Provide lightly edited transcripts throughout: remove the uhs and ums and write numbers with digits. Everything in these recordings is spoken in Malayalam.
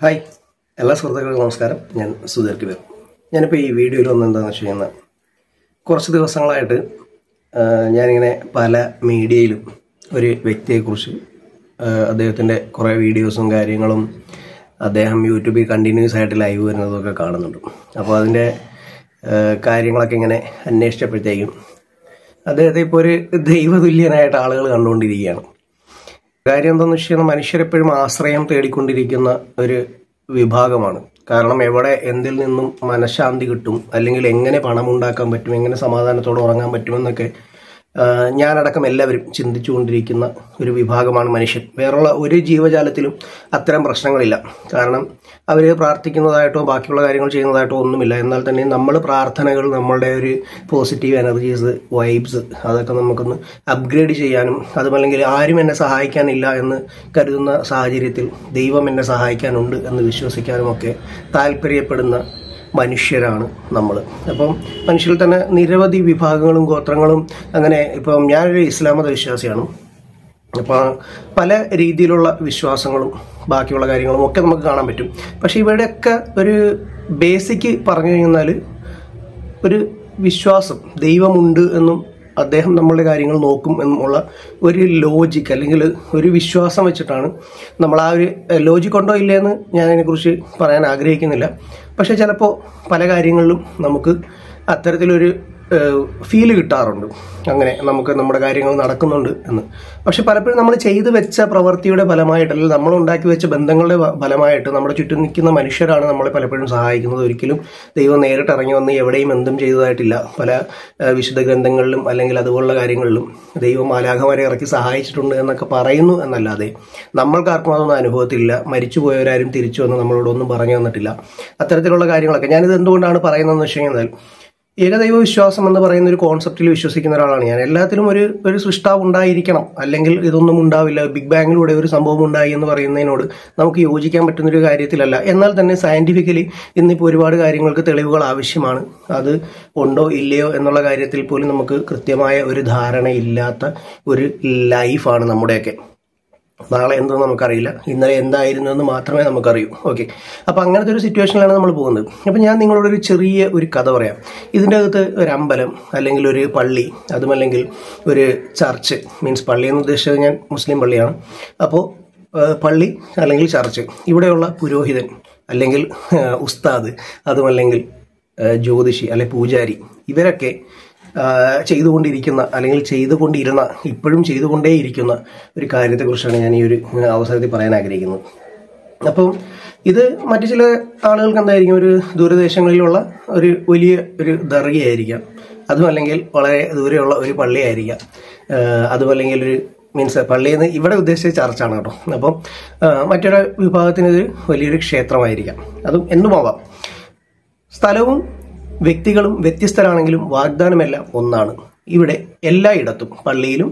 ഹായ്, എല്ലാ സുഹൃത്തുക്കൾക്കും നമസ്കാരം. ഞാൻ സുധീർ കിബീർ. ഞാനിപ്പോൾ ഈ വീഡിയോയിൽ വന്നെന്താണെന്ന് വെച്ച് കഴിഞ്ഞാൽ, കുറച്ച് ദിവസങ്ങളായിട്ട് ഞാനിങ്ങനെ പല മീഡിയയിലും ഒരു വ്യക്തിയെക്കുറിച്ച് അദ്ദേഹത്തിൻ്റെ കുറേ വീഡിയോസും കാര്യങ്ങളും അദ്ദേഹം യൂട്യൂബിൽ കണ്ടിന്യൂസ് ആയിട്ട് ലൈവ് വരുന്നതൊക്കെ കാണുന്നുണ്ട്. അപ്പോൾ അതിൻ്റെ കാര്യങ്ങളൊക്കെ ഇങ്ങനെ അന്വേഷിച്ചപ്പോഴത്തേക്കും അദ്ദേഹത്തെ ഇപ്പോൾ ഒരു ദൈവതുല്യനായിട്ട് ആളുകൾ കണ്ടുകൊണ്ടിരിക്കുകയാണ്. കാര്യം എന്താണെന്ന് വെച്ച് കഴിഞ്ഞാൽ, മനുഷ്യരെപ്പോഴും ആശ്രയം തേടിക്കൊണ്ടിരിക്കുന്ന ഒരു വിഭാഗമാണ്. കാരണം എവിടെ എന്തിൽ നിന്നും മനഃശാന്തി കിട്ടും, അല്ലെങ്കിൽ എങ്ങനെ പണം ഉണ്ടാക്കാൻ പറ്റും, എങ്ങനെ സമാധാനത്തോടെ ഉറങ്ങാൻ പറ്റുമെന്നൊക്കെ ഞാനടക്കം എല്ലാവരും ചിന്തിച്ചുകൊണ്ടിരിക്കുന്ന ഒരു വിഭാഗമാണ് മനുഷ്യൻ. വേറുള്ള ഒരു ജീവജാലത്തിലും അത്തരം പ്രശ്നങ്ങളില്ല. കാരണം അവർ പ്രാർത്ഥിക്കുന്നതായിട്ടോ ബാക്കിയുള്ള കാര്യങ്ങൾ ചെയ്യുന്നതായിട്ടോ ഒന്നുമില്ല. എന്നാൽ തന്നെ നമ്മൾ പ്രാർത്ഥനകൾ, നമ്മളുടെ ഒരു പോസിറ്റീവ് എനർജീസ്, വൈബ്സ്, അതൊക്കെ നമുക്കൊന്ന് അപ്ഗ്രേഡ് ചെയ്യാനും, അതുമല്ലെങ്കിൽ ആരും എന്നെ സഹായിക്കാനില്ല എന്ന് കരുതുന്ന സാഹചര്യത്തിൽ ദൈവം എന്നെ സഹായിക്കാനുണ്ട് എന്ന് വിശ്വസിക്കാനുമൊക്കെ താല്പര്യപ്പെടുന്ന മനുഷ്യരാണ് നമ്മൾ. അപ്പം മനുഷ്യരിൽ തന്നെ നിരവധി വിഭാഗങ്ങളും ഗോത്രങ്ങളും അങ്ങനെ. ഇപ്പം ഞാനൊരു ഇസ്ലാം മത വിശ്വാസിയാണ്. അപ്പോൾ പല രീതിയിലുള്ള വിശ്വാസങ്ങളും ബാക്കിയുള്ള കാര്യങ്ങളും ഒക്കെ നമുക്ക് കാണാൻ പറ്റും. പക്ഷെ ഇവിടെയൊക്കെ ഒരു ബേസിക് പറഞ്ഞു കഴിഞ്ഞാൽ ഒരു വിശ്വാസം, ദൈവമുണ്ട് എന്നും അദ്ദേഹം നമ്മളുടെ കാര്യങ്ങൾ നോക്കും എന്നുള്ള ഒരു ലോജിക്ക് അല്ലെങ്കിൽ ഒരു വിശ്വാസം വെച്ചിട്ടാണ് നമ്മൾ. ആ ഒരു ലോജിക് ഉണ്ടോ ഇല്ലയെന്ന് ഞാൻ അതിനെക്കുറിച്ച് പറയാൻ ആഗ്രഹിക്കുന്നില്ല. പക്ഷെ ചിലപ്പോൾ പല കാര്യങ്ങളിലും നമുക്ക് അത്തരത്തിലൊരു ഫീല് കിട്ടാറുണ്ട്, അങ്ങനെ നമുക്ക് നമ്മുടെ കാര്യങ്ങൾ നടക്കുന്നുണ്ട് എന്ന്. പക്ഷെ പലപ്പോഴും നമ്മൾ ചെയ്തു വെച്ച പ്രവൃത്തിയുടെ ഫലമായിട്ട്, അല്ലെങ്കിൽ നമ്മൾ ഉണ്ടാക്കി വെച്ച ബന്ധങ്ങളുടെ ഫലമായിട്ട് നമ്മുടെ ചുറ്റും നിൽക്കുന്ന മനുഷ്യരാണ് നമ്മളെ പലപ്പോഴും സഹായിക്കുന്നത്. ഒരിക്കലും ദൈവം നേരിട്ട് ഇറങ്ങി വന്ന് എവിടെയും എന്തും ചെയ്തതായിട്ടില്ല. പല വിശുദ്ധ ഗ്രന്ഥങ്ങളിലും അല്ലെങ്കിൽ അതുപോലുള്ള കാര്യങ്ങളിലും ദൈവം മാലാഖമാരെ ഇറക്കി സഹായിച്ചിട്ടുണ്ട് എന്നൊക്കെ പറയുന്നു എന്നല്ലാതെ നമ്മൾക്കാർക്കും അതൊന്നും അനുഭവത്തിലില്ല. മരിച്ചുപോയവരാരും തിരിച്ചു വന്ന് നമ്മളോടൊന്നും പറഞ്ഞു തന്നിട്ടില്ല. അത്തരത്തിലുള്ള കാര്യങ്ങളൊക്കെ ഞാനിത് എന്തുകൊണ്ടാണ് പറയുന്നതെന്ന് വെച്ച് കഴിഞ്ഞാൽ, ഏകദൈവ വിശ്വാസം എന്ന് പറയുന്ന ഒരു കോൺസെപ്റ്റിൽ വിശ്വസിക്കുന്ന ഒരാളാണ് ഞാൻ. എല്ലാത്തിലും ഒരു സൃഷ്ടാവ് ഉണ്ടായിരിക്കണം, അല്ലെങ്കിൽ ഇതൊന്നും ഉണ്ടാവില്ല, ബിഗ് ബാങ്ങിലൂടെ ഒരു സംഭവം ഉണ്ടായി എന്ന് പറയുന്നതിനോട് നമുക്ക് യോജിക്കാൻ പറ്റുന്നൊരു കാര്യത്തിലല്ല. എന്നാൽ തന്നെ സയന്റിഫിക്കലി ഇന്നിപ്പോൾ ഒരുപാട് കാര്യങ്ങൾക്ക് തെളിവുകൾ ആവശ്യമാണ്. അത് ഉണ്ടോ ഇല്ലയോ എന്നുള്ള കാര്യത്തിൽ പോലും നമുക്ക് കൃത്യമായ ഒരു ധാരണയില്ലാത്ത ഒരു ലൈഫാണ് നമ്മുടെയൊക്കെ. നാളെ എന്തെന്ന് നമുക്കറിയില്ല, ഇന്നലെ എന്തായിരുന്നു എന്ന് മാത്രമേ നമുക്കറിയൂ. ഓക്കെ, അപ്പോൾ അങ്ങനത്തെ ഒരു സിറ്റുവേഷനിലാണ് നമ്മൾ പോകുന്നത്. അപ്പം ഞാൻ നിങ്ങളോടൊരു ചെറിയ ഒരു കഥ പറയാം. ഇതിൻ്റെ അകത്ത് ഒരു അമ്പലം, അല്ലെങ്കിൽ ഒരു പള്ളി, അതുമല്ലെങ്കിൽ ഒരു ചർച്ച്, മീൻസ് പള്ളി എന്ന് ഉദ്ദേശിച്ചത് ഞാൻ മുസ്ലിം പള്ളിയാണ്. അപ്പോൾ പള്ളി അല്ലെങ്കിൽ ചർച്ച്, ഇവിടെയുള്ള പുരോഹിതൻ അല്ലെങ്കിൽ ഉസ്താദ്, അതുമല്ലെങ്കിൽ ജ്യോതിഷി അല്ലെ പൂജാരി, ഇവരൊക്കെ ചെയ്തുകൊണ്ടിരിക്കുന്ന അല്ലെങ്കിൽ ചെയ്തുകൊണ്ടിരുന്ന, ഇപ്പോഴും ചെയ്തുകൊണ്ടേയിരിക്കുന്ന ഒരു കാര്യത്തെക്കുറിച്ചാണ് ഞാൻ ഈ ഒരു അവസരത്തിൽ പറയാൻ ആഗ്രഹിക്കുന്നത്. അപ്പം ഇത് മറ്റു ചില ആളുകൾക്ക് എന്തായിരിക്കും, ഒരു ദൂരദേശങ്ങളിലുള്ള ഒരു വലിയ ഒരു ദർഗയായിരിക്കാം, അതുമല്ലെങ്കിൽ വളരെ ദൂരെയുള്ള ഒരു പള്ളിയായിരിക്കാം, അതുമല്ലെങ്കിൽ ഒരു മീൻസ് പള്ളിയെന്ന് ഇവിടെ ഉദ്ദേശിച്ച ചർച്ചാണ് കേട്ടോ. അപ്പം മറ്റൊരു വിഭാഗത്തിന് ഇത് വലിയൊരു ക്ഷേത്രമായിരിക്കാം. അതും എന്തുമാവാം. സ്ഥലവും വ്യക്തികളും വ്യത്യസ്തരാണെങ്കിലും വാഗ്ദാനമെല്ലാം ഒന്നാണ്. ഇവിടെ എല്ലായിടത്തും, പള്ളിയിലും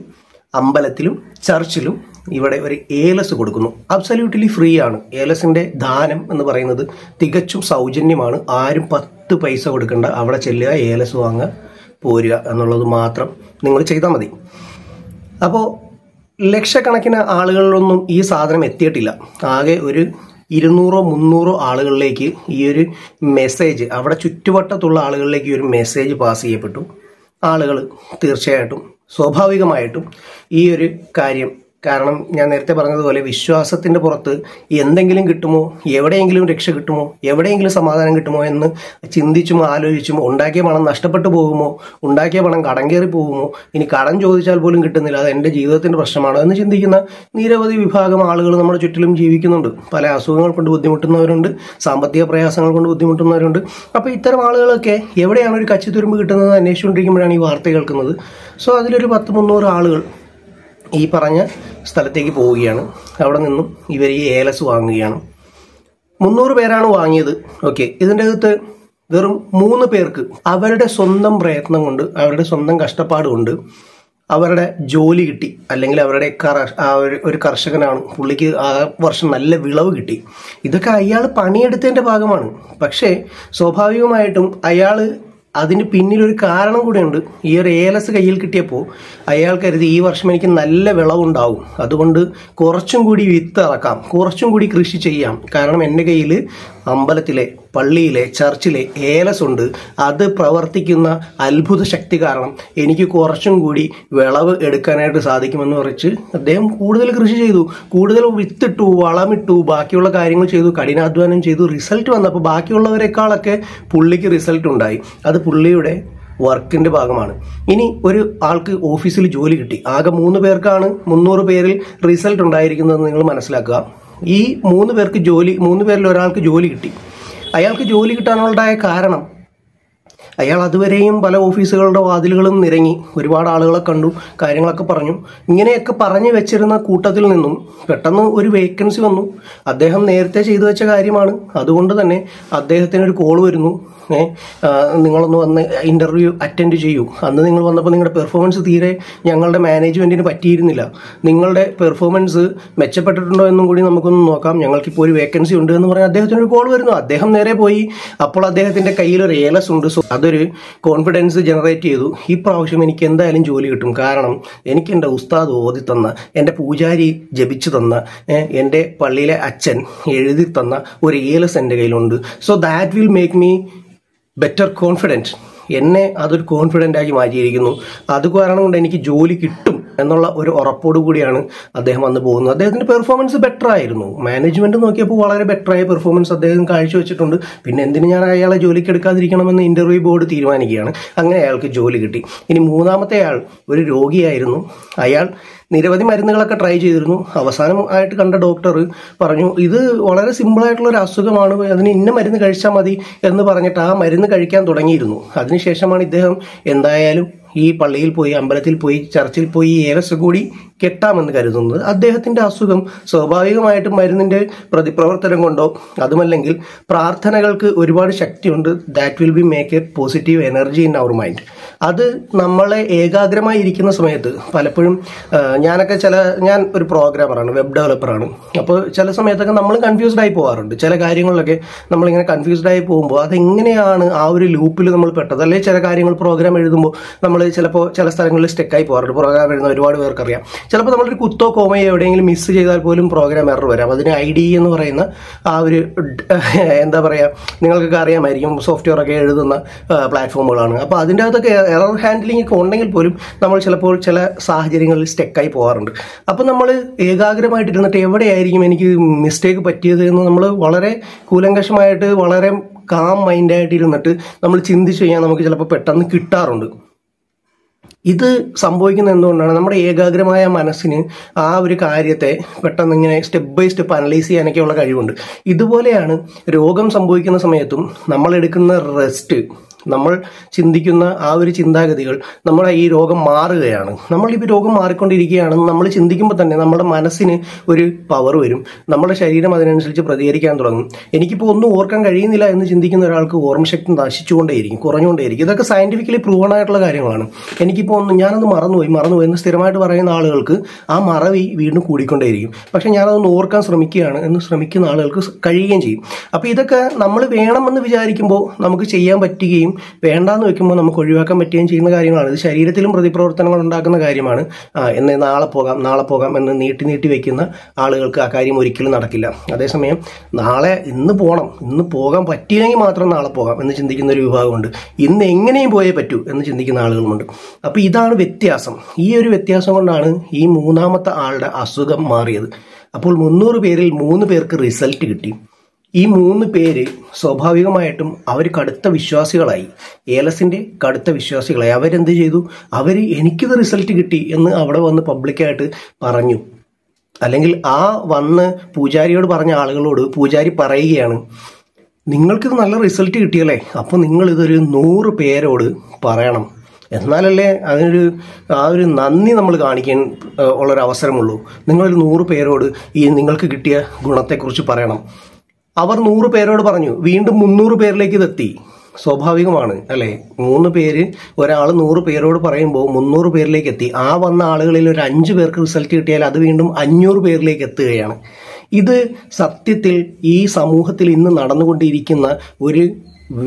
അമ്പലത്തിലും ചർച്ചിലും ഇവിടെ ഒരു ഏലസ് കൊടുക്കുന്നു. അബ്സല്യൂട്ട്ലി ഫ്രീ ആണ്. ഏലസിന്റെ ദാനം എന്ന് പറയുന്നത് തികച്ചും സൗജന്യമാണ്. ആരും 10 പൈസ കൊടുക്കേണ്ട. അവിടെ ചെല്ലുക, ഏലസ് വാങ്ങുക, പോരുക എന്നുള്ളത് മാത്രം നിങ്ങൾ ചെയ്താൽ മതി. അപ്പോൾ ലക്ഷക്കണക്കിന് ആളുകളിലൊന്നും ഈ സാധനം എത്തിയിട്ടില്ല. ആകെ ഒരു 200-300 ആളുകളിലേക്ക് ഈ ഒരു മെസ്സേജ്, അവിടെ ചുറ്റുവട്ടത്തുള്ള ആളുകളിലേക്ക് ഈ ഒരു മെസ്സേജ് പാസ് ചെയ്യപ്പെട്ടു. ആളുകൾ തീർച്ചയായിട്ടും സ്വാഭാവികമായിട്ടും ഈ ഒരു കാര്യം, കാരണം ഞാൻ നേരത്തെ പറഞ്ഞതുപോലെ വിശ്വാസത്തിന്റെ പുറത്ത് എന്തെങ്കിലും കിട്ടുമോ, എവിടെയെങ്കിലും രക്ഷ കിട്ടുമോ, എവിടെയെങ്കിലും സമാധാനം കിട്ടുമോ എന്ന് ചിന്തിച്ചും ആലോചിച്ചും, ഉണ്ടാക്കിയ പണം നഷ്ടപ്പെട്ടു പോകുമോ, ഉണ്ടാക്കിയ പണം കടം കയറി പോകുമോ, ഇനി കടം ചോദിച്ചാൽ പോലും കിട്ടുന്നില്ല, അത് എൻ്റെ ജീവിതത്തിന്റെ പ്രശ്നമാണോ എന്ന് ചിന്തിക്കുന്ന നിരവധി വിഭാഗം ആളുകൾ നമ്മുടെ ചുറ്റിലും ജീവിക്കുന്നുണ്ട്. പല അസുഖങ്ങൾ കൊണ്ട് ബുദ്ധിമുട്ടുന്നവരുണ്ട്, സാമ്പത്തിക പ്രയാസങ്ങൾ കൊണ്ട് ബുദ്ധിമുട്ടുന്നവരുണ്ട്. അപ്പോൾ ഇത്തരം ആളുകളൊക്കെ എവിടെയാണ് ഒരു കച്ചിത്തുരുമ്പ് കിട്ടുന്നത് അന്വേഷിച്ചുകൊണ്ടിരിക്കുമ്പോഴാണ് ഈ വാർത്ത കേൾക്കുന്നത്. സോ അതിലൊരു 10-300 ആളുകൾ ഈ പറഞ്ഞ സ്ഥലത്തേക്ക് പോവുകയാണ്. അവിടെ നിന്നും ഇവർ ഈ ഏലസ് വാങ്ങുകയാണ്. 300 പേരാണ് വാങ്ങിയത്. ഓക്കെ, ഇതിൻ്റെ അകത്ത് വെറും 3 പേർക്ക് അവരുടെ സ്വന്തം പ്രയത്നം കൊണ്ട്, അവരുടെ സ്വന്തം കഷ്ടപ്പാട് കൊണ്ട് അവരുടെ ജോലി കിട്ടി. അല്ലെങ്കിൽ അവരുടെ ഒരു കർഷകനാണ്, പുള്ളിക്ക് ആ വർഷം നല്ല വിളവ് കിട്ടി. ഇതൊക്കെ അയാൾ പണിയെടുത്തതിൻ്റെ ഭാഗമാണ്. പക്ഷേ സ്വാഭാവികമായിട്ടും അയാൾ അതിന് പിന്നിലൊരു കാരണം കൂടെയുണ്ട്. ഈ ഒരു ALS കയ്യിൽ കിട്ടിയപ്പോൾ അയാൾ കരുതി ഈ വർഷം എനിക്ക് നല്ല വിളവുണ്ടാവും, അതുകൊണ്ട് കുറച്ചും കൂടി വിത്ത് ഇറക്കാം, കുറച്ചും കൂടി കൃഷി ചെയ്യാം. കാരണം എൻ്റെ കയ്യിൽ അമ്പലത്തിലെ, പള്ളിയിലെ, ചർച്ചിലെ ALS ഉണ്ട്. അത് പ്രവർത്തിക്കുന്ന അത്ഭുത ശക്തി കാരണം എനിക്ക് കുറച്ചും കൂടി വിളവ് എടുക്കാനായിട്ട് സാധിക്കുമെന്ന് പറഞ്ഞ് അദ്ദേഹം കൂടുതൽ കൃഷി ചെയ്തു, കൂടുതൽ വിത്തിട്ടു, വളമിട്ടു, ബാക്കിയുള്ള കാര്യങ്ങൾ ചെയ്തു, കഠിനാധ്വാനം ചെയ്തു. റിസൾട്ട് വന്നപ്പോൾ ബാക്കിയുള്ളവരെക്കാളൊക്കെ പുള്ളിക്ക് റിസൾട്ട് ഉണ്ടായി. അത് പുള്ളിയുടെ വർക്കിന്റെ ഭാഗമാണ്. ഇനി ഒരു ആൾക്ക് ഓഫീസിൽ ജോലി കിട്ടി. ആകെ 3 പേർക്കാണ് 300 പേരിൽ റിസൾട്ട് ഉണ്ടായിരിക്കുന്നതെന്ന് നിങ്ങൾ മനസ്സിലാക്കുക. ഈ 3 പേരിൽ ഒരാൾക്ക് ജോലി കിട്ടി. അയാൾക്ക് ജോലി കിട്ടാനുണ്ടായ കാരണം, അയാൾ അതുവരെയും പല ഓഫീസുകളുടെ വാതിലുകളും നിരങ്ങി, ഒരുപാട് ആളുകളെ കണ്ടു, കാര്യങ്ങളൊക്കെ പറഞ്ഞു. ഇങ്ങനെയൊക്കെ പറഞ്ഞു വെച്ചിരുന്ന കൂട്ടത്തിൽ നിന്നും പെട്ടെന്ന് ഒരു വേക്കൻസി വന്നു. അദ്ദേഹം നേരത്തെ ചെയ്തു വെച്ച കാര്യമാണ്. അതുകൊണ്ട് തന്നെ അദ്ദേഹത്തിന് ഒരു കോൾ വരുന്നു, നിങ്ങളൊന്ന് വന്ന് ഇന്റർവ്യൂ അറ്റൻഡ് ചെയ്യൂ. അന്ന് നിങ്ങൾ വന്നപ്പോൾ നിങ്ങളുടെ പെർഫോമൻസ് തീരെ ഞങ്ങളുടെ മാനേജ്മെന്റിന് പറ്റിയിരുന്നില്ല. നിങ്ങളുടെ പെർഫോമൻസ് മെച്ചപ്പെട്ടിട്ടുണ്ടോ എന്നും കൂടി നമുക്കൊന്ന് നോക്കാം, ഞങ്ങൾക്കിപ്പോൾ ഒരു വേക്കൻസി ഉണ്ട് എന്ന് പറഞ്ഞാൽ അദ്ദേഹത്തിന് ഒരു കോൾ വരുന്നു. അദ്ദേഹം നേരെ പോയി. അപ്പോൾ അദ്ദേഹത്തിന്റെ കയ്യിൽ ഒരു ALS ഉണ്ട്. സോ അതൊരു കോൺഫിഡൻസ് ജനറേറ്റ് ചെയ്തു. ഈ പ്രാവശ്യം എനിക്ക് എന്തായാലും ജോലി കിട്ടും, കാരണം എനിക്ക് എൻ്റെ ഉസ്താദ് ഓതി തന്ന, എൻ്റെ പൂജാരി ജപിച്ചു തന്ന, എൻ്റെ പള്ളിയിലെ അച്ഛൻ എഴുതി തന്ന ഒരു ALS എൻ്റെ കയ്യിലുണ്ട്. So that will make me better confident. എന്നെ അതൊരു കോൺഫിഡൻ്റ് ആക്കി മാറ്റിയിരിക്കുന്നു. അത് കാരണം കൊണ്ട് എനിക്ക് ജോലി കിട്ടും എന്നുള്ള ഒരു ഉറപ്പോടു കൂടിയാണ് അദ്ദേഹം വന്ന് പോകുന്നത്. അദ്ദേഹത്തിന്റെ പെർഫോമൻസ് ബെറ്റർ ആയിരുന്നു. മാനേജ്മെന്റ് നോക്കിയപ്പോൾ വളരെ ബെറ്ററായ പെർഫോമൻസ് അദ്ദേഹം കാഴ്ചവെച്ചിട്ടുണ്ട്. പിന്നെ എന്തിന് ഞാൻ അയാളെ ജോലിക്ക് എടുക്കാതിരിക്കണമെന്ന് ഇന്റർവ്യൂ ബോർഡ് തീരുമാനിക്കുകയാണ്. അങ്ങനെ അയാൾക്ക് ജോലി കിട്ടി. ഇനി 3ാമത്തെ ആൾ ഒരു രോഗിയായിരുന്നു. അയാൾ നിരവധി മരുന്നുകളൊക്കെ ട്രൈ ചെയ്തിരുന്നു. അവസാനമായിട്ട് കണ്ട ഡോക്ടർ പറഞ്ഞു, ഇത് വളരെ സിമ്പിളായിട്ടുള്ള ഒരു അസുഖമാണ്, അതിന് ഇന്ന മരുന്ന് കഴിച്ചാൽ മതി എന്ന് പറഞ്ഞിട്ട് ആ മരുന്ന് കഴിക്കാൻ തുടങ്ങിയിരുന്നു. അതിനുശേഷമാണ് ഇദ്ദേഹം എന്തായാലും ഈ പള്ളിയിൽ പോയി, അമ്പലത്തിൽ പോയി, ചർച്ചിൽ പോയി ALS കൂടി കെട്ടാമെന്ന് കരുതുന്നത്. അദ്ദേഹത്തിന്റെ അസുഖം സ്വാഭാവികമായിട്ടും മരുന്നിന്റെ പ്രതിപ്രവർത്തനം കൊണ്ടോ അതുമല്ലെങ്കിൽ പ്രാർത്ഥനകൾക്ക് ഒരുപാട് ശക്തിയുണ്ട്. That will be make a positive energy in our mind. അത് നമ്മളെ ഏകാഗ്രമായി ഇരിക്കുന്ന സമയത്ത് പലപ്പോഴും ഞാൻ ഒരു പ്രോഗ്രാമറാണ്, വെബ് ഡെവലപ്പറാണ്. അപ്പോൾ ചില സമയത്തൊക്കെ നമ്മൾ കൺഫ്യൂസ്ഡ് ആയി പോകാറുണ്ട്. ചില കാര്യങ്ങളിലൊക്കെ നമ്മളിങ്ങനെ കൺഫ്യൂസ്ഡ് ആയി പോകുമ്പോൾ അതെങ്ങനെയാണ് ആ ഒരു ലൂപ്പിൽ നമ്മൾ പെട്ടത്, അല്ലെങ്കിൽ ചില കാര്യങ്ങൾ പ്രോഗ്രാം എഴുതുമ്പോൾ നമ്മൾ ചിലപ്പോൾ ചില സ്ഥലങ്ങളിൽ സ്റ്റെക്കായി പോകാറുണ്ട്. പ്രോഗ്രാം എഴുതുന്ന ഒരുപാട് പേർക്കറിയാം. ചിലപ്പോൾ നമ്മളൊരു കുത്തോ കോമയോ എവിടെയെങ്കിലും മിസ് ചെയ്താൽ പോലും പ്രോഗ്രാം എറർ വരാം. അതിന് IDE എന്ന് പറയുന്ന ആ ഒരു എന്താ പറയുക, നിങ്ങൾക്കൊക്കെ അറിയാമായിരിക്കും, സോഫ്റ്റ്വെയർ ഒക്കെ എഴുതുന്ന പ്ലാറ്റ്ഫോമുകളാണ്. അപ്പോൾ അതിൻ്റെ അകത്തൊക്കെ എറർ ഹാൻഡ്ലിംഗ് ഒക്കെ ഉണ്ടെങ്കിൽ പോലും നമ്മൾ ചിലപ്പോൾ ചില സാഹചര്യങ്ങളിൽ സ്റ്റെക്കായി പോകാറുണ്ട്. അപ്പോൾ നമ്മൾ ഏകാഗ്രമായിട്ടിരുന്നിട്ട് എവിടെയായിരിക്കും എനിക്ക് മിസ്റ്റേക്ക് പറ്റിയത് എന്ന് നമ്മൾ വളരെ കൂലങ്കഷമായിട്ട്, വളരെ കാം മൈൻഡായിട്ടിരുന്നിട്ട് നമ്മൾ ചിന്തിച്ച് കഴിഞ്ഞാൽ നമുക്ക് ചിലപ്പോൾ പെട്ടെന്ന് കിട്ടാറുണ്ട്. ഇത് സംഭവിക്കുന്നത് എന്തുകൊണ്ടാണ്? നമ്മുടെ ഏകാഗ്രമായ മനസ്സിന് ആ ഒരു കാര്യത്തെ പെട്ടെന്ന് ഇങ്ങനെ സ്റ്റെപ്പ് ബൈ സ്റ്റെപ്പ് അനലൈസ് ചെയ്യാനൊക്കെയുള്ള കഴിവുണ്ട്. ഇതുപോലെയാണ് രോഗം സംഭവിക്കുന്ന സമയത്തും നമ്മൾ എടുക്കുന്ന റെസ്റ്റ്, നമ്മൾ ചിന്തിക്കുന്ന ആ ഒരു ചിന്താഗതികൾ നമ്മുടെ ഈ രോഗം മാറുകയാണ്. നമ്മളിപ്പോൾ രോഗം മാറിക്കൊണ്ടിരിക്കുകയാണെന്ന് നമ്മൾ ചിന്തിക്കുമ്പോൾ തന്നെ നമ്മുടെ മനസ്സിന് ഒരു പവർ വരും. നമ്മുടെ ശരീരം അതിനനുസരിച്ച് പ്രതികരിക്കാൻ തുടങ്ങും. എനിക്കിപ്പോൾ ഒന്നും ഓർക്കാൻ കഴിയുന്നില്ല എന്ന് ചിന്തിക്കുന്ന ഒരാൾക്ക് ഓർമ്മശക്തി നശിച്ചുകൊണ്ടേയിരിക്കും, കുറഞ്ഞുകൊണ്ടേയിരിക്കും. ഇതൊക്കെ സയന്റിഫിക്കലി പ്രൂവൺ ആയിട്ടുള്ള കാര്യങ്ങളാണ്. എനിക്കിപ്പോൾ ഞാനത് മറന്നുപോയി എന്ന് സ്ഥിരമായിട്ട് പറയുന്ന ആളുകൾക്ക് ആ മറവി വീണ്ടും കൂടിക്കൊണ്ടേയിരിക്കും. പക്ഷെ ഞാനതൊന്ന് ഓർക്കാൻ ശ്രമിക്കുകയാണ് എന്ന് ശ്രമിക്കുന്ന ആളുകൾക്ക് കഴിയുകയും ചെയ്യും. അപ്പോൾ ഇതൊക്കെ നമ്മൾ വേണമെന്ന് വിചാരിക്കുമ്പോൾ നമുക്ക് ചെയ്യാൻ പറ്റുകയും വേണ്ടാന്ന് വെക്കുമ്പോൾ നമുക്ക് ഒഴിവാക്കാൻ പറ്റുകയും ചെയ്യുന്ന കാര്യങ്ങളാണ്. ഇത് ശരീരത്തിലും പ്രതിപ്രവർത്തനങ്ങൾ ഉണ്ടാക്കുന്ന കാര്യമാണ്. എന്ന് നാളെ പോകാം എന്ന് നീട്ടി വെക്കുന്ന ആളുകൾക്ക് ആ കാര്യം ഒരിക്കലും നടക്കില്ല. അതേസമയം ഇന്ന് പോകാൻ പറ്റിയില്ലെങ്കിൽ മാത്രം നാളെ പോകാം എന്ന് ചിന്തിക്കുന്ന ഒരു വിഭാഗമുണ്ട്. ഇന്ന് എങ്ങനെയും പോയേ പറ്റൂ എന്ന് ചിന്തിക്കുന്ന ആളുകളുമുണ്ട്. അപ്പോൾ ഇതാണ് വ്യത്യാസം. ഈ ഒരു വ്യത്യാസം കൊണ്ടാണ് ഈ 3ാമത്തെ ആളുടെ അസുഖം മാറിയത്. അപ്പോൾ 300 പേരിൽ 3 പേർക്ക് റിസൾട്ട് കിട്ടി. ഈ 3 പേര് സ്വാഭാവികമായിട്ടും അവർ കടുത്ത വിശ്വാസികളായി, ALSന്റെ കടുത്ത വിശ്വാസികളായി. അവരെന്ത് ചെയ്തു? എനിക്കിത് റിസൾട്ട് കിട്ടി എന്ന് അവിടെ വന്ന് പബ്ലിക്കായിട്ട് പറഞ്ഞു. അല്ലെങ്കിൽ ആ വന്ന് പൂജാരിയോട് പറഞ്ഞ ആളുകളോട് പൂജാരി പറയുകയാണ്, നിങ്ങൾക്കിത് നല്ല റിസൾട്ട് കിട്ടിയല്ലേ, അപ്പോൾ നിങ്ങളിതൊരു 100 പേരോട് പറയണം. എന്നാലല്ലേ ആ ഒരു നന്ദി നമ്മൾ കാണിക്കാൻ ഉള്ളൊരവസരമുള്ളൂ. നിങ്ങളൊരു 100 പേരോട് ഈ നിങ്ങൾക്ക് കിട്ടിയ ഗുണത്തെക്കുറിച്ച് പറയണം. അവർ 100 പേരോട് പറഞ്ഞു. വീണ്ടും 300 പേരിലേക്ക് ഇതെത്തി. സ്വാഭാവികമാണ് അല്ലേ? 3 പേര്, ഒരാൾ 100 പേരോട് പറയുമ്പോൾ 300 പേരിലേക്ക് എത്തി. ആ വന്ന ആളുകളിൽ ഒരു 5 പേർക്ക് റിസൾട്ട് കിട്ടിയാൽ അത് വീണ്ടും 500 പേരിലേക്ക് എത്തുകയാണ്. ഇത് സത്യത്തിൽ ഈ സമൂഹത്തിൽ ഇന്ന് നടന്നുകൊണ്ടിരിക്കുന്ന ഒരു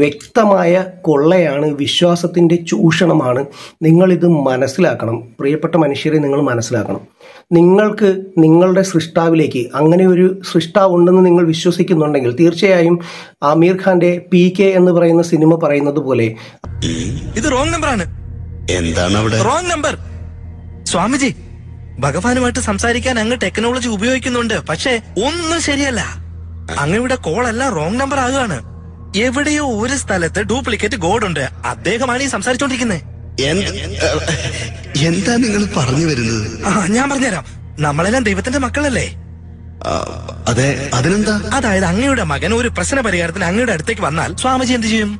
വ്യക്തമായ കൊള്ളയാണ്, വിശ്വാസത്തിൻ്റെ ചൂഷണമാണ്. നിങ്ങളിത് മനസ്സിലാക്കണം. പ്രിയപ്പെട്ട മനുഷ്യരെ, നിങ്ങൾ മനസ്സിലാക്കണം. നിങ്ങൾക്ക് നിങ്ങളുടെ സൃഷ്ടാവിലേക്ക്, അങ്ങനെ ഒരു സൃഷ്ടാവ് ഉണ്ടെന്ന് നിങ്ങൾ വിശ്വസിക്കുന്നുണ്ടെങ്കിൽ തീർച്ചയായും ആമീർ ഖാന്റെ PK എന്ന് പറയുന്ന സിനിമ പറയുന്നത് പോലെ ഇത് റോങ് നമ്പറാണ്. എന്താണ് അവിടെ റോങ് നമ്പർ? സ്വാമിജി, ഭഗവാനുമായിട്ട് സംസാരിക്കാൻ അങ്ങ് ടെക്നോളജി ഉപയോഗിക്കുന്നുണ്ട്, പക്ഷെ ഒന്നും ശരിയല്ല. അങ്ങയുടെ കോളെല്ലാം റോങ് നമ്പർ ആകുകയാണ്. എവിടെയോ ഒരു സ്ഥലത്ത് ഡ്യൂപ്ലിക്കേറ്റ് ഗോഡ് ഉണ്ട്. അദ്ദേഹമാണ് ഈ സംസാരിച്ചോണ്ടിരിക്കുന്നത്. എന്താ നിങ്ങൾ പറഞ്ഞു വരുന്നത്? ഞാൻ പറഞ്ഞുതരാം. നമ്മളെല്ലാം ദൈവത്തിന്റെ മക്കളല്ലേ? അതെ, അതിനെന്താ? അതായത് അങ്ങയുടെ മകൻ ഒരു പ്രശ്ന പരിഹാരത്തിന് അങ്ങയുടെ അടുത്തേക്ക് വന്നാൽ സ്വാമിജി എന്ത് ചെയ്യും?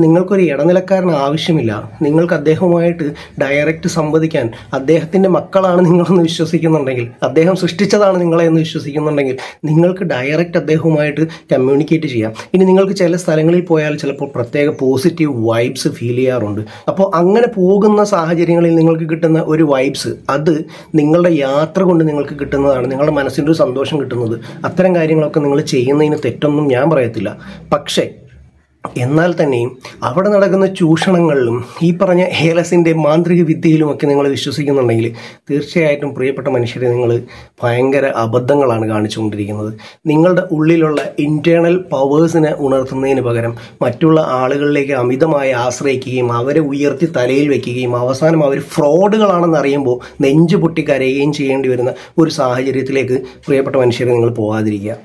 നിങ്ങൾക്കൊരു ഇടനിലക്കാരന് ആവശ്യമില്ല. നിങ്ങൾക്ക് അദ്ദേഹവുമായിട്ട് ഡയറക്റ്റ് സംവദിക്കാൻ, അദ്ദേഹത്തിന്റെ മക്കളാണ് നിങ്ങളെന്ന് വിശ്വസിക്കുന്നുണ്ടെങ്കിൽ, അദ്ദേഹം സൃഷ്ടിച്ചതാണ് നിങ്ങളെ എന്ന് വിശ്വസിക്കുന്നുണ്ടെങ്കിൽ നിങ്ങൾക്ക് ഡയറക്റ്റ് അദ്ദേഹവുമായിട്ട് കമ്മ്യൂണിക്കേറ്റ് ചെയ്യാം. ഇനി നിങ്ങൾക്ക് ചില സ്ഥലങ്ങളിൽ പോയാൽ ചിലപ്പോൾ പ്രത്യേക പോസിറ്റീവ് വൈബ്സ് ഫീൽ ചെയ്യാറുണ്ട്. അപ്പോൾ അങ്ങനെ പോകുന്ന സാഹചര്യങ്ങളിൽ നിങ്ങൾക്ക് കിട്ടുന്ന ഒരു വൈബ്സ്, അത് നിങ്ങളുടെ യാത്ര കൊണ്ട് നിങ്ങൾക്ക് കിട്ടുന്നതാണ്, നിങ്ങളുടെ മനസ്സിൻ്റെ ഒരു സന്തോഷം കിട്ടുന്നത്. അത്തരം കാര്യങ്ങളൊക്കെ നിങ്ങൾ ചെയ്യുന്നതിന് തെറ്റൊന്നും ഞാൻ പറയത്തില്ല. പക്ഷേ എന്നാൽ തന്നെയും അവിടെ നടക്കുന്ന ചൂഷണങ്ങളിലും ഈ പറഞ്ഞ ഹേലസിൻ്റെ മാന്ത്രിക വിദ്യയിലുമൊക്കെ നിങ്ങൾ വിശ്വസിക്കുന്നുണ്ടെങ്കിൽ തീർച്ചയായിട്ടും പ്രിയപ്പെട്ട മനുഷ്യരെ, നിങ്ങൾ ഭയങ്കര അബദ്ധങ്ങളാണ് കാണിച്ചുകൊണ്ടിരിക്കുന്നത്. നിങ്ങളുടെ ഉള്ളിലുള്ള ഇൻറ്റേർണൽ പവേഴ്സിനെ ഉണർത്തുന്നതിന് പകരം മറ്റുള്ള ആളുകളിലേക്ക് അമിതമായി ആശ്രയിക്കുകയും അവരെ ഉയർത്തി തലയിൽ വയ്ക്കുകയും അവസാനം അവർ ഫ്രോഡുകളാണെന്ന് അറിയുമ്പോൾ നെഞ്ചു പൊട്ടി കരയുകയും ചെയ്യേണ്ടി വരുന്ന ഒരു സാഹചര്യത്തിലേക്ക് പ്രിയപ്പെട്ട മനുഷ്യരെ നിങ്ങൾ പോകാതിരിക്കുക.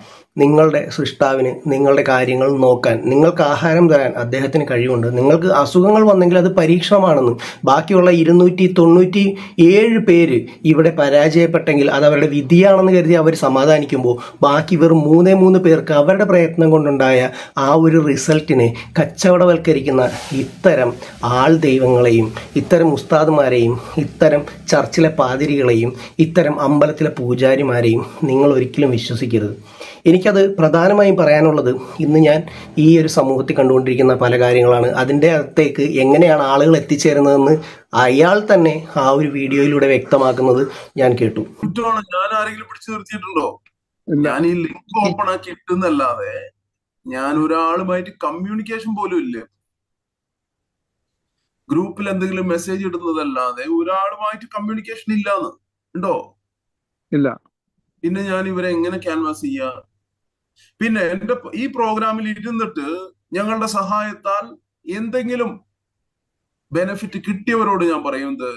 നിങ്ങളുടെ സൃഷ്ടാവിന് നിങ്ങളുടെ കാര്യങ്ങൾ നോക്കാൻ, നിങ്ങൾക്ക് ആഹാരം തരാൻ അദ്ദേഹത്തിന് കഴിവുണ്ട്. നിങ്ങൾക്ക് അസുഖങ്ങൾ വന്നെങ്കിൽ അത് പരീക്ഷണമാണെന്നും ബാക്കിയുള്ള 297 പേര് ഇവിടെ പരാജയപ്പെട്ടെങ്കിൽ അത് അവരുടെ വിധിയാണെന്ന് കരുതി അവർ സമാധാനിക്കുമ്പോൾ ബാക്കി വെറും 3 പേർക്ക് അവരുടെ പ്രയത്നം കൊണ്ടുണ്ടായ ആ ഒരു റിസൾട്ടിനെ കച്ചവടവൽക്കരിക്കുന്ന ഇത്തരം ആൾ ദൈവങ്ങളെയും ഇത്തരം ഉസ്താദുമാരെയും ഇത്തരം ചർച്ചിലെ പാതിരികളെയും ഇത്തരം അമ്പലത്തിലെ പൂജാരിമാരെയും നിങ്ങൾ ഒരിക്കലും വിശ്വസിക്കരുത്. എനിക്കത് പ്രധാനമായും പറയാനുള്ളത്, ഇന്ന് ഞാൻ ഈ ഒരു സമൂഹത്തിൽ കണ്ടുകൊണ്ടിരിക്കുന്ന പല കാര്യങ്ങളാണ്. അതിൻ്റെ അകത്തേക്ക് എങ്ങനെയാണ് ആളുകൾ എത്തിച്ചേരുന്നതെന്ന് അയാൾ തന്നെ ആ ഒരു വീഡിയോയിലൂടെ വ്യക്തമാക്കുന്നത് ഞാൻ കേട്ടു. ഞാൻ ആരെങ്കിലും പിടിച്ചു നിർത്തിയിട്ടുണ്ടോ? ഞാൻ ഈ ലിങ്ക് ഓപ്പൺ ആക്കി ഇട്ടുന്നല്ലാതെ ഞാൻ ഒരാളുമായിട്ട് കമ്മ്യൂണിക്കേഷൻ പോലും ഇല്ല. ഗ്രൂപ്പിൽ എന്തെങ്കിലും മെസ്സേജ് ഇടുന്നതല്ലാതെ ഒരാളുമായിട്ട് കമ്മ്യൂണിക്കേഷൻ ഇല്ലാന്ന് ഉണ്ടോ? ഇല്ല. പിന്നെ ഞാൻ ഇവരെ എങ്ങനെ ക്യാൻവാസ് ചെയ്യാ? പിന്നെ എന്റെ ഈ പ്രോഗ്രാമിൽ ഇരുന്നിട്ട് ഞങ്ങളുടെ സഹായത്താൽ എന്തെങ്കിലും ബെനിഫിറ്റ് കിട്ടിയവരോട് ഞാൻ പറയുന്നത്,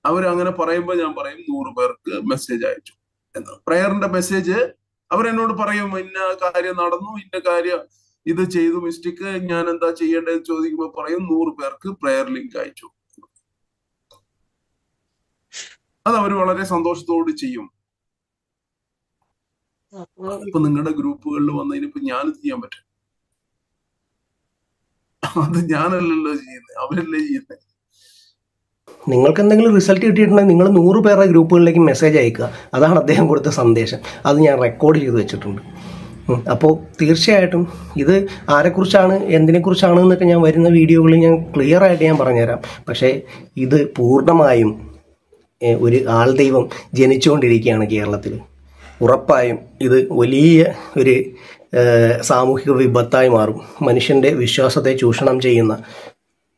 അവരങ്ങനെ പറയുമ്പോൾ ഞാൻ പറയും 100 പേർക്ക് മെസ്സേജ് അയച്ചു എന്ന്. പ്രയറിന്റെ മെസ്സേജ് അവരെന്നോട് പറയും, ഇന്ന കാര്യം നടന്നു, ഇന്ന കാര്യം ഇത് ചെയ്തു, മിസ്റ്റേക്ക്, ഞാൻ എന്താ ചെയ്യേണ്ടതെന്ന് ചോദിക്കുമ്പോൾ പറയും 100 പേർക്ക് പ്രയർ ലിങ്ക് അയച്ചു. അത് അവർ വളരെ സന്തോഷത്തോട് ചെയ്യും. ഇപ്പൊ നിങ്ങളുടെ ഗ്രൂപ്പുകളിൽ വന്നതിനിപ്പോ ഞാനിത് ചെയ്യാൻ പറ്റും? അത് ഞാനല്ലല്ലോ ചെയ്യുന്നത്, അവരല്ലേ ചെയ്യുന്നത്. നിങ്ങൾക്ക് എന്തെങ്കിലും റിസൾട്ട് കിട്ടിയിട്ടുണ്ടെങ്കിൽ നിങ്ങൾ 100 പേരുടെ ഗ്രൂപ്പുകളിലേക്ക് മെസ്സേജ് അയക്കുക. അതാണ് അദ്ദേഹം കൊടുത്ത സന്ദേശം. അത് ഞാൻ റെക്കോർഡ് ചെയ്ത് വെച്ചിട്ടുണ്ട്. അപ്പോൾ തീർച്ചയായിട്ടും ഇത് ആരെക്കുറിച്ചാണ്, എന്തിനെക്കുറിച്ചാണ് എന്നൊക്കെ ഞാൻ വരുന്ന വീഡിയോകളിൽ ഞാൻ ക്ലിയർ ആയിട്ട് ഞാൻ പറഞ്ഞുതരാം. പക്ഷേ ഇത് പൂർണ്ണമായും ഒരു ആൾ ദൈവം ജനിച്ചുകൊണ്ടിരിക്കുകയാണ് കേരളത്തിൽ. ഉറപ്പായും ഇത് വലിയ ഒരു സാമൂഹിക വിപത്തായി മാറും. മനുഷ്യൻ്റെ വിശ്വാസത്തെ ചൂഷണം ചെയ്യുന്ന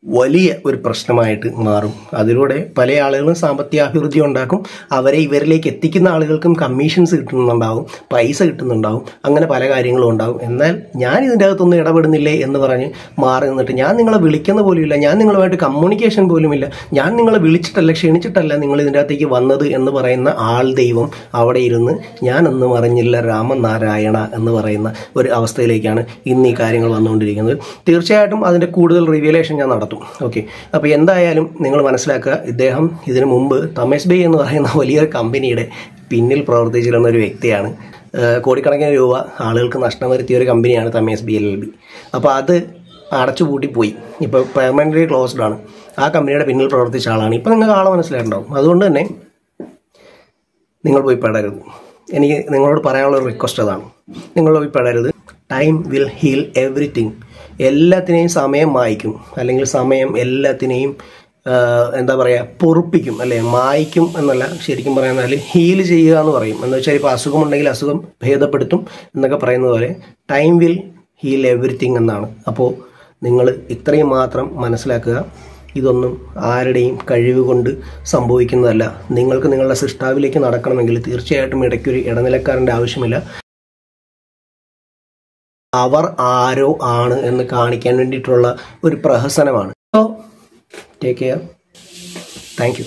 വലിയ ഒരു പ്രശ്നമായിട്ട് മാറും. അതിലൂടെ പല ആളുകളും സാമ്പത്തിക അഭിവൃദ്ധി ഉണ്ടാക്കും. അവരെ ഇവരിലേക്ക് എത്തിക്കുന്ന ആളുകൾക്കും കമ്മീഷൻസ് കിട്ടുന്നുണ്ടാവും, പൈസ കിട്ടുന്നുണ്ടാവും, അങ്ങനെ പല കാര്യങ്ങളും ഉണ്ടാവും. എന്നാൽ ഞാൻ ഇതിൻ്റെ അകത്തൊന്നും ഇടപെടുന്നില്ലേ എന്ന് പറഞ്ഞ് മാറി നിന്നിട്ട്, ഞാൻ നിങ്ങളെ വിളിക്കുന്ന പോലുമില്ല, ഞാൻ നിങ്ങളുമായിട്ട് കമ്മ്യൂണിക്കേഷൻ പോലുമില്ല, ഞാൻ നിങ്ങളെ വിളിച്ചിട്ടല്ല ക്ഷണിച്ചിട്ടല്ല നിങ്ങൾ ഇതിൻ്റെ അകത്തേക്ക് വന്നത് എന്ന് പറയുന്ന ആൾ ദൈവം അവിടെ ഇരുന്ന് ഞാനൊന്നും അറിഞ്ഞില്ല രാമനാരായണ എന്ന് പറയുന്ന ഒരു അവസ്ഥയിലേക്കാണ് ഇന്ന് ഈ കാര്യങ്ങൾ വന്നുകൊണ്ടിരിക്കുന്നത്. തീർച്ചയായിട്ടും അതിൻ്റെ കൂടുതൽ റിവീലേഷൻ ഞാൻ നടത്തും. ഓക്കെ, അപ്പോൾ എന്തായാലും നിങ്ങൾ മനസ്സിലാക്കുക, ഇദ്ദേഹം ഇതിനു മുമ്പ് തമേസ് എന്ന് പറയുന്ന വലിയൊരു കമ്പനിയുടെ പിന്നിൽ പ്രവർത്തിച്ചിരുന്ന ഒരു വ്യക്തിയാണ്. കോടിക്കണക്കിന് രൂപ ആളുകൾക്ക് നഷ്ടം വരുത്തിയ ഒരു കമ്പനിയാണ് തമേസ് LLB. അപ്പോൾ അത് അടച്ചുപൂട്ടിപ്പോയി, ഇപ്പോൾ പെർമനൻ്റ്ലി ക്ലോസ്ഡ് ആണ്. ആ കമ്പനിയുടെ പിന്നിൽ പ്രവർത്തിച്ച ആളാണ്. ഇപ്പോൾ നിങ്ങൾക്ക് ആളെ മനസ്സിലായിട്ടുണ്ടാവും. അതുകൊണ്ട് തന്നെ നിങ്ങൾ പോയി പെടരുത്. എനിക്ക് നിങ്ങളോട് പറയാനുള്ള ഒരു റിക്വസ്റ്റ് അതാണ്, നിങ്ങൾ പോയി പെടരുത്. Time will heal everything. എല്ലാത്തിനെയും സമയം മായ്ക്കും, അല്ലെങ്കിൽ സമയം എല്ലാത്തിനെയും എന്താ പറയുക, പൊറുപ്പിക്കും, അല്ലേ, മായ്ക്കും എന്നല്ല, ശരിക്കും പറയാൻ ഹീൽ ചെയ്യുക എന്ന് പറയും. എന്ന് വെച്ചാൽ ഇപ്പോൾ അസുഖമുണ്ടെങ്കിൽ അസുഖം ഭേദപ്പെടുത്തും എന്നൊക്കെ പറയുന്നത് പോലെ ടൈം വിൽ ഹീൽ എവറിത്തിങ് എന്നാണ്. അപ്പോൾ നിങ്ങൾ ഇത്രയും മാത്രം മനസ്സിലാക്കുക, ഇതൊന്നും ആരുടെയും കഴിവ് കൊണ്ട് സംഭവിക്കുന്നതല്ല. നിങ്ങൾക്ക് നിങ്ങളുടെ സൃഷ്ടാവിലേക്ക് നടക്കണമെങ്കിൽ തീർച്ചയായിട്ടും ഇടയ്ക്കൊരു ഇടനിലക്കാരൻ്റെ ആവശ്യമില്ല. അവർ ആരോ ആണ് എന്ന് കാണിക്കാൻ വേണ്ടിയിട്ടുള്ള ഒരു പ്രഹസനമാണ്. So take care. Thank U.